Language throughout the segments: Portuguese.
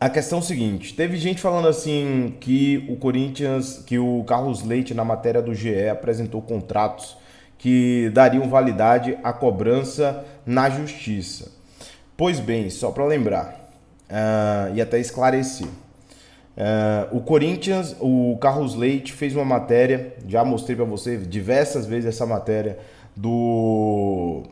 A questão é o seguinte, teve gente falando assim que o Corinthians, que o Carlos Leite na matéria do GE apresentou contratos que dariam validade à cobrança na justiça. Pois bem, só para lembrar e até esclarecer, o Corinthians, o Carlos Leite fez uma matéria, já mostrei para você diversas vezes essa matéria do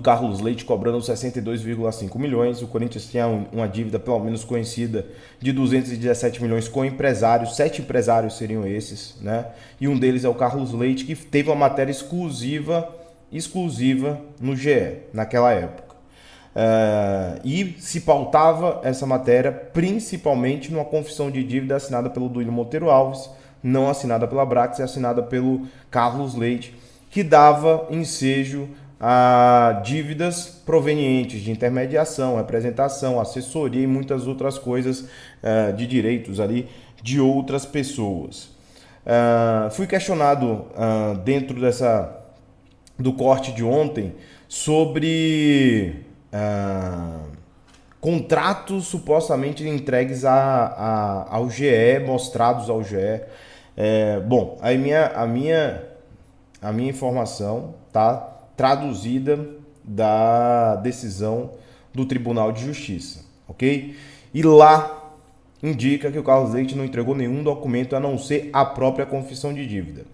Carlos Leite cobrando 62,5 milhões. O Corinthians tinha uma dívida pelo menos conhecida de 217 milhões com empresários, 7 empresários seriam esses, né? E um deles é o Carlos Leite, que teve uma matéria exclusiva no GE naquela época. E se pautava essa matéria principalmente numa confissão de dívida assinada pelo Duílio Monteiro Alves, não assinada pela Brax, e assinada pelo Carlos Leite, que dava ensejo a dívidas provenientes de intermediação, representação, assessoria e muitas outras coisas de direitos ali de outras pessoas. Fui questionado dentro do corte de ontem sobre contratos supostamente entregues ao GE, mostrados ao GE. Bom, a minha informação tá traduzida da decisão do Tribunal de Justiça, ok? E lá indica que o Carlos Leite não entregou nenhum documento a não ser a própria confissão de dívida.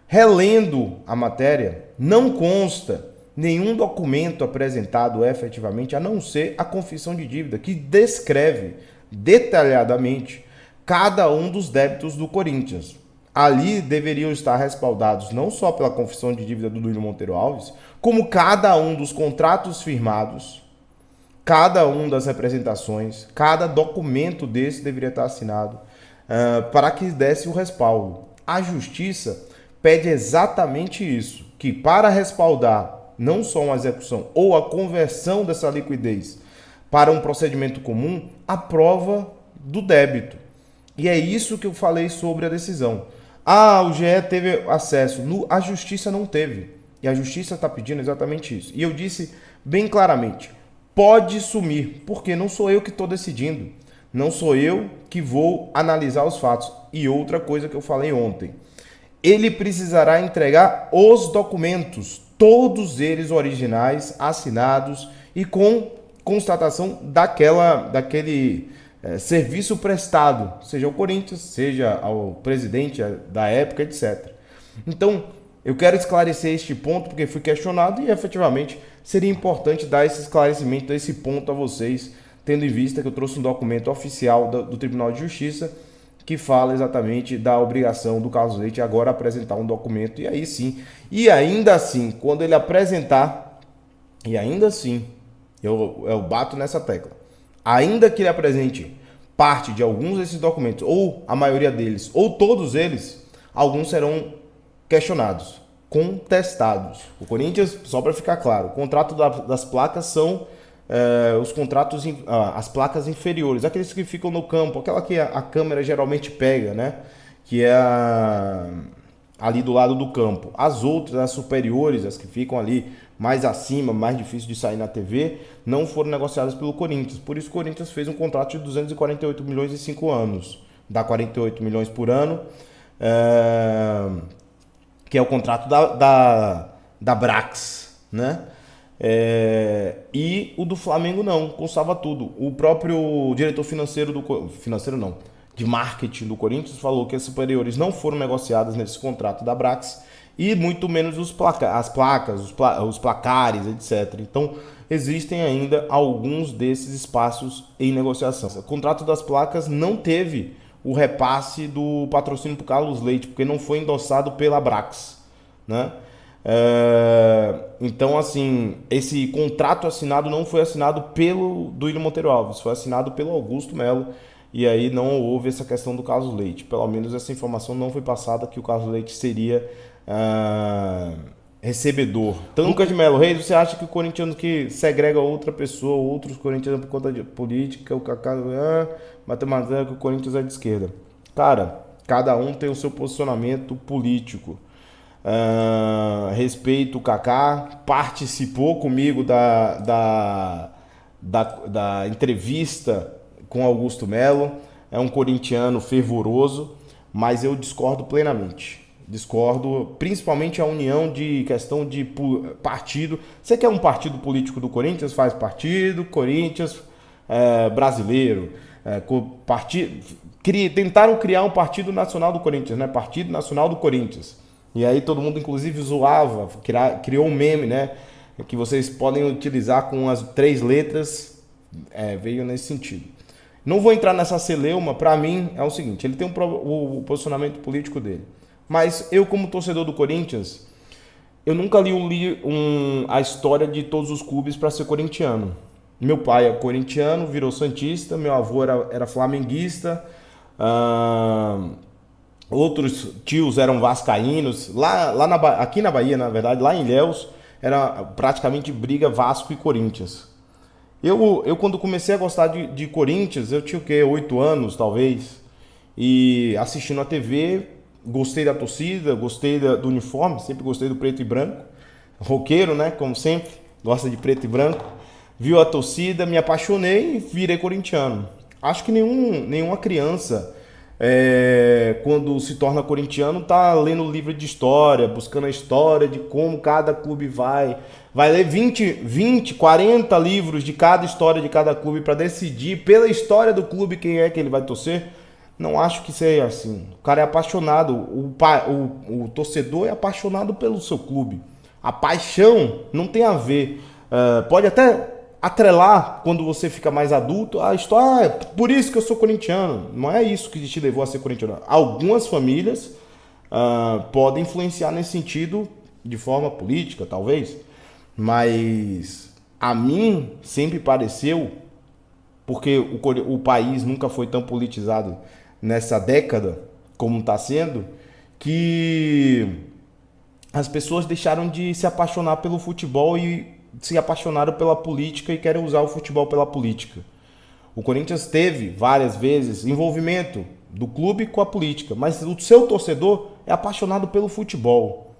Relendo a matéria, não consta nenhum documento apresentado efetivamente a não ser a confissão de dívida, que descreve detalhadamente cada um dos débitos do Corinthians. Ali deveriam estar respaldados não só pela confissão de dívida do Duílio Monteiro Alves, como cada um dos contratos firmados, cada um das representações, cada documento desse deveria estar assinado para que desse o respaldo. A Justiça pede exatamente isso, que para respaldar não só uma execução ou a conversão dessa liquidez para um procedimento comum, a prova do débito. E é isso que eu falei sobre a decisão. O GE teve acesso, a Justiça não teve. E a Justiça está pedindo exatamente isso. E eu disse bem claramente, pode sumir, porque não sou eu que estou decidindo. Não sou eu que vou analisar os fatos. E outra coisa que eu falei ontem, ele precisará entregar os documentos, todos eles originais, assinados e com constatação daquele serviço prestado, seja ao Corinthians, seja ao presidente da época, etc. Então, eu quero esclarecer este ponto porque fui questionado e efetivamente seria importante dar esse esclarecimento, esse ponto a vocês, tendo em vista que eu trouxe um documento oficial do Tribunal de Justiça que fala exatamente da obrigação do Carlos Leite agora apresentar um documento, e aí sim, e ainda assim, quando ele apresentar, e ainda assim, eu bato nessa tecla, ainda que ele apresente parte de alguns desses documentos, ou a maioria deles, ou todos eles, alguns serão questionados, contestados. O Corinthians, só para ficar claro, o contrato das placas são os contratos, as placas inferiores, aqueles que ficam no campo, aquela que a câmera geralmente pega, né? Que é ali do lado do campo. As outras, as superiores, as que ficam ali mais acima, mais difícil de sair na TV, não foram negociadas pelo Corinthians. Por isso o Corinthians fez um contrato de 248 milhões em 5 anos. Dá 48 milhões por ano, que é o contrato da Brax, né? E o do Flamengo não, constava tudo. O próprio diretor de marketing do Corinthians falou que as superiores não foram negociadas nesse contrato da Brax e muito menos as placas, os placares, etc. Então existem ainda alguns desses espaços em negociação. O contrato das placas não teve o repasse do patrocínio para o Carlos Leite, porque não foi endossado pela Brax, né? Então, assim, esse contrato assinado não foi assinado pelo Duílio Monteiro Alves, foi assinado pelo Augusto Melo, e aí não houve essa questão do Carlos Leite. Pelo menos essa informação não foi passada que o Carlos Leite seria recebedor. Então, Lucas de Melo Reis, você acha que o corintiano que segrega outra pessoa, outros corintianos por conta de política, o Kaká, matemática, que o Corinthians é de esquerda? Cara, cada um tem o seu posicionamento político. Respeito o Kaká, participou comigo da entrevista com Augusto Melo, é um corintiano fervoroso, mas eu discordo plenamente. Discordo, principalmente a união de questão de partido. Você quer um partido político do Corinthians? Faz partido, Corinthians brasileiro. Tentaram criar um partido nacional do Corinthians, né? Partido Nacional do Corinthians. E aí todo mundo, inclusive, zoava, criou um meme, né? Que vocês podem utilizar com as 3 letras, veio nesse sentido. Não vou entrar nessa celeuma, para mim é o seguinte, ele tem o posicionamento político dele. Mas eu, como torcedor do Corinthians, eu nunca li a história de todos os clubes para ser corintiano. Meu pai é corintiano, virou santista, meu avô era flamenguista, outros tios eram vascaínos. Aqui na Bahia, na verdade, lá em Ilhéus, era praticamente briga Vasco e Corinthians. Eu quando comecei a gostar de Corinthians, eu tinha o quê? 8 anos, talvez. E assistindo a TV, gostei da torcida, gostei do uniforme, sempre gostei do preto e branco. Roqueiro, né? Como sempre, gosta de preto e branco. Viu a torcida, me apaixonei e virei corintiano. Acho que nenhuma criança, quando se torna corintiano, tá lendo livro de história, buscando a história de como cada clube vai ler 20, 40 livros de cada história de cada clube para decidir pela história do clube quem é que ele vai torcer. Não acho que seja assim. O cara é apaixonado, o torcedor é apaixonado pelo seu clube. A paixão não tem a ver, pode até atrelar quando você fica mais adulto a história, por isso que eu sou corintiano. Não é isso que te levou a ser corintiano. Algumas famílias podem influenciar nesse sentido de forma política, talvez, mas a mim sempre pareceu, porque o país nunca foi tão politizado nessa década como está sendo, que as pessoas deixaram de se apaixonar pelo futebol e se apaixonaram pela política e querem usar o futebol pela política. O Corinthians teve várias vezes envolvimento do clube com a política, mas o seu torcedor é apaixonado pelo futebol,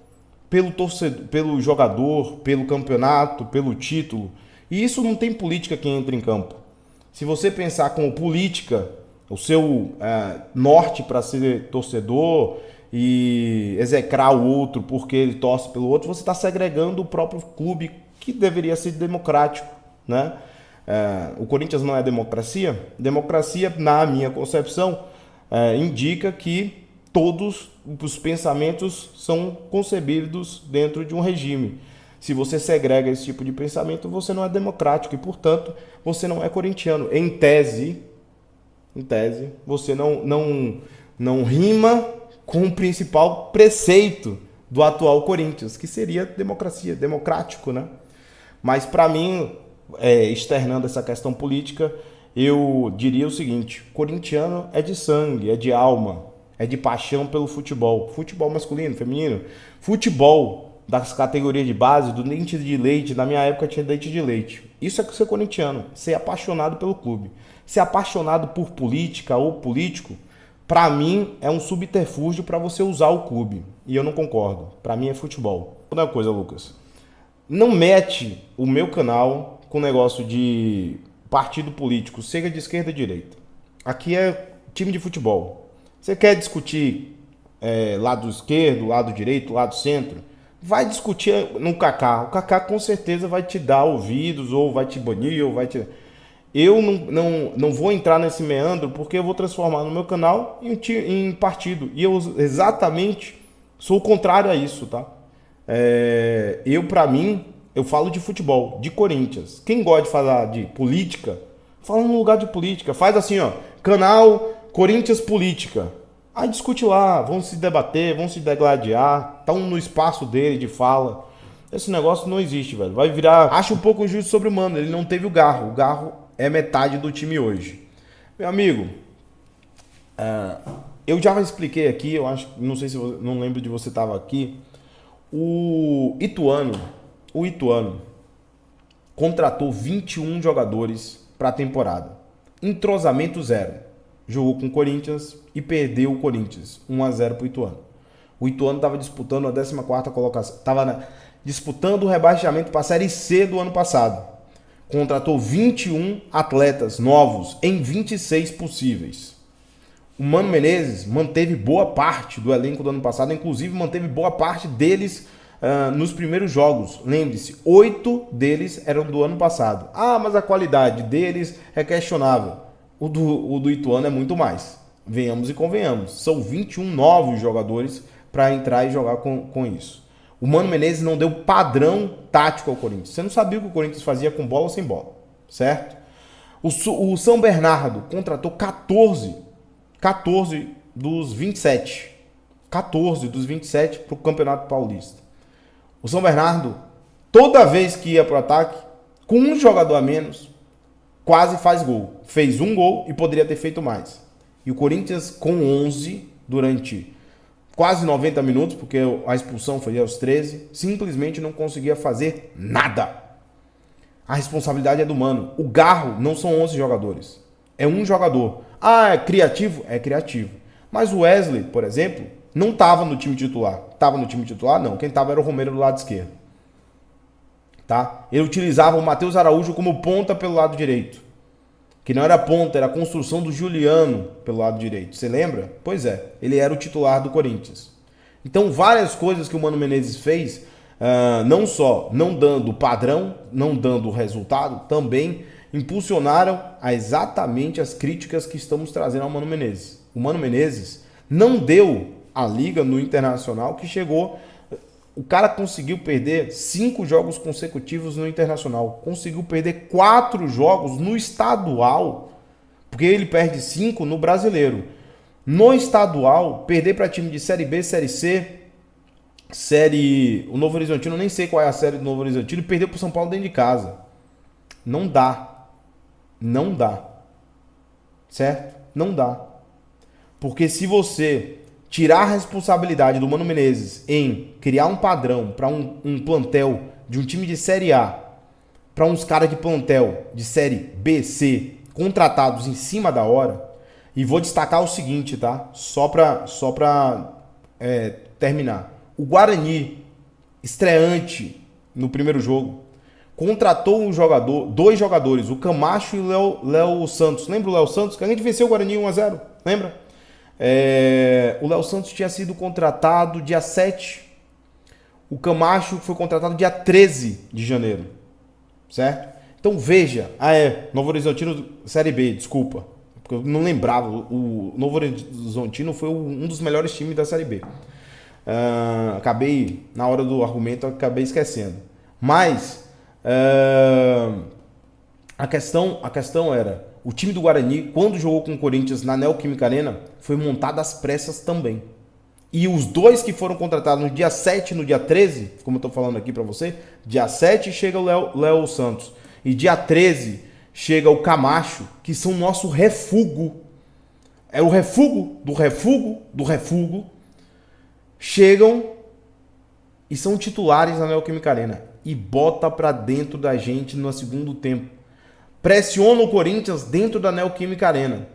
pelo jogador, pelo campeonato, pelo título. E isso não tem política que entra em campo. Se você pensar como política, o seu norte para ser torcedor e execrar o outro porque ele torce pelo outro, você está segregando o próprio clube que deveria ser democrático, né? O Corinthians não é democracia? Democracia, na minha concepção, indica que todos os pensamentos são concebidos dentro de um regime. Se você segrega esse tipo de pensamento, você não é democrático e, portanto, você não é corintiano. Em tese, você não rima com o principal preceito do atual Corinthians, que seria democracia, democrático, né? Mas, para mim, externando essa questão política, eu diria o seguinte: corintiano é de sangue, é de alma, é de paixão pelo futebol. Futebol masculino, feminino, futebol das categorias de base, do dente de leite. Na minha época tinha dente de leite. Isso é ser corintiano, ser apaixonado pelo clube. Ser apaixonado por política ou político, para mim, é um subterfúgio para você usar o clube. E eu não concordo. Para mim é futebol. Outra coisa, Lucas. Não mete o meu canal com negócio de partido político, seja de esquerda ou de direita. Aqui é time de futebol. Você quer discutir lado esquerdo, lado direito, lado centro? Vai discutir no Kaká. O Kaká com certeza vai te dar ouvidos, ou vai te banir, ou vai te... Eu não vou entrar nesse meandro, porque eu vou transformar no meu canal em partido. E eu exatamente sou o contrário a isso, tá? Pra mim, eu falo de futebol, de Corinthians. Quem gosta de falar de política, fala no lugar de política. Faz assim, ó, canal Corinthians Política. Aí discute lá, vão se debater, vão se degladiar, estão no espaço dele de fala. Esse negócio não existe, velho. Vai virar... Acho um pouco injusto sobre o Mano, ele não teve o Garro. O Garro é metade do time hoje. Meu amigo, eu já expliquei aqui, eu acho, não sei se não lembro de você estava aqui. O Ituano contratou 21 jogadores para a temporada. Entrosamento zero. Jogou com o Corinthians e perdeu o Corinthians 1-0 para o Ituano. O Ituano estava disputando a 14ª colocação, estava disputando o rebaixamento para a Série C do ano passado. contratou 21 atletas novos em 26 possíveis. O Mano Menezes manteve boa parte do elenco do ano passado, inclusive manteve boa parte deles nos primeiros jogos. Lembre-se, 8 deles eram do ano passado. Ah, mas a qualidade deles é questionável. O do Ituano é muito mais. Venhamos e convenhamos. São 21 novos jogadores para entrar e jogar com isso. O Mano Menezes não deu padrão tático ao Corinthians. Você não sabia o que o Corinthians fazia com bola ou sem bola, certo? O São Bernardo contratou 14 dos 27. 14 dos 27 para o Campeonato Paulista. O São Bernardo, toda vez que ia para o ataque, com um jogador a menos, quase faz gol. Fez um gol e poderia ter feito mais. E o Corinthians com 11 durante quase 90 minutos, porque a expulsão foi aos 13, simplesmente não conseguia fazer nada. A responsabilidade é do Mano. O Garro não são 11 jogadores. É um jogador. Ah, é criativo? É criativo. Mas o Wesley, por exemplo, não estava no time titular. Estava no time titular? Não. Quem estava era o Romero do lado esquerdo. Tá? Ele utilizava o Matheus Araújo como ponta pelo lado direito. Que não era ponta, era a construção do Juliano pelo lado direito. Você lembra? Pois é, ele era o titular do Corinthians. Então, várias coisas que o Mano Menezes fez, não só não dando padrão, não dando resultado, também impulsionaram exatamente as críticas que estamos trazendo ao Mano Menezes. O Mano Menezes não deu a liga no Internacional que chegou. O cara conseguiu perder 5 jogos consecutivos no Internacional. Conseguiu perder 4 jogos no estadual. Porque ele perde 5 no Brasileiro. No estadual, perder para time de Série B, Série C, o Novo Horizontino, nem sei qual é a série do Novo Horizontino, e perdeu para o São Paulo dentro de casa. Não dá. Não dá. Certo? Não dá. Porque se você tirar a responsabilidade do Mano Menezes em criar um padrão para um plantel de um time de Série A, para uns caras de plantel de Série B, C, contratados em cima da hora, e vou destacar o seguinte, tá? Só para terminar. O Guarani, estreante no primeiro jogo, contratou dois jogadores, o Camacho e o Léo Santos. Lembra o Léo Santos? Que a gente venceu o Guarani 1-0, lembra? O Léo Santos tinha sido contratado dia 7. O Camacho foi contratado dia 13 de janeiro. Certo? Então veja. Novo Horizontino Série B, desculpa. Porque eu não lembrava. O Novo Horizontino foi um dos melhores times da Série B. Acabei, na hora do argumento, esquecendo. Mas a questão era: o time do Guarani, quando jogou com o Corinthians na Neoquímica Arena, foi montado às pressas também. E os dois que foram contratados no dia 7 e no dia 13, como eu estou falando aqui para você, dia 7 chega o Léo Santos e dia 13 chega o Camacho, que são nosso refúgio. É o refúgio do refúgio do refúgio. Chegam e são titulares na Neoquímica Arena e bota para dentro da gente no segundo tempo. Pressiona o Corinthians dentro da Neoquímica Arena.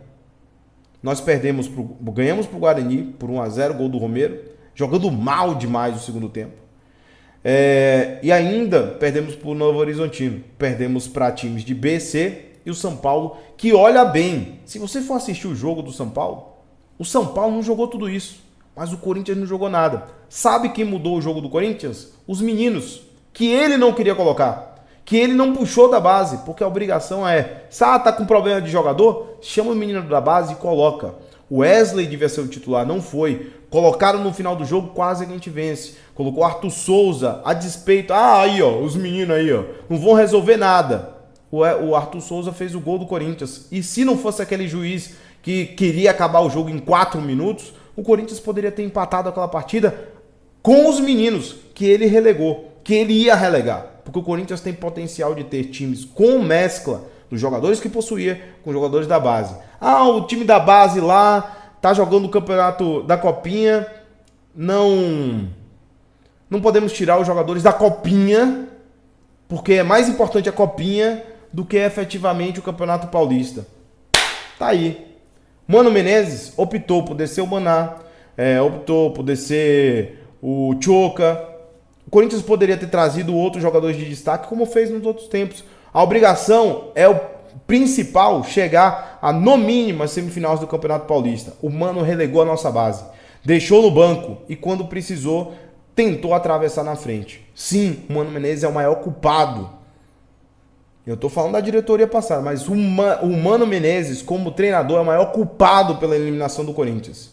Nós ganhamos pro Guarani por 1-0, gol do Romero, jogando mal demais no segundo tempo. E ainda perdemos pro Novo Horizontino. Perdemos para times de B, C e o São Paulo, que olha bem. Se você for assistir o jogo do São Paulo, o São Paulo não jogou tudo isso, mas o Corinthians não jogou nada. Sabe quem mudou o jogo do Corinthians? Os meninos, que ele não queria colocar. Que ele não puxou da base, porque a obrigação tá com problema de jogador? Chama o menino da base e coloca. O Wesley devia ser o titular, não foi. Colocaram no final do jogo, quase que a gente vence. Colocou Arthur Souza, a despeito. Os meninos aí, não vão resolver nada. O Arthur Souza fez o gol do Corinthians. E se não fosse aquele juiz que queria acabar o jogo em 4 minutos, o Corinthians poderia ter empatado aquela partida com os meninos que ele relegou, que ele ia relegar. Porque o Corinthians tem potencial de ter times com mescla dos jogadores que possuía com os jogadores da base. O time da base lá tá jogando o campeonato da Copinha. Não podemos tirar os jogadores da Copinha, porque é mais importante a Copinha do que efetivamente o Campeonato Paulista. Tá aí. Mano Menezes optou por descer o Maná, optou por descer o Choca. O Corinthians poderia ter trazido outros jogadores de destaque, como fez nos outros tempos. A obrigação é o principal chegar a, no mínimo, as semifinais do Campeonato Paulista. O Mano relegou a nossa base, deixou no banco e quando precisou, tentou atravessar na frente. Sim, o Mano Menezes é o maior culpado. Eu tô falando da diretoria passada, mas o Mano Menezes, como treinador, é o maior culpado pela eliminação do Corinthians.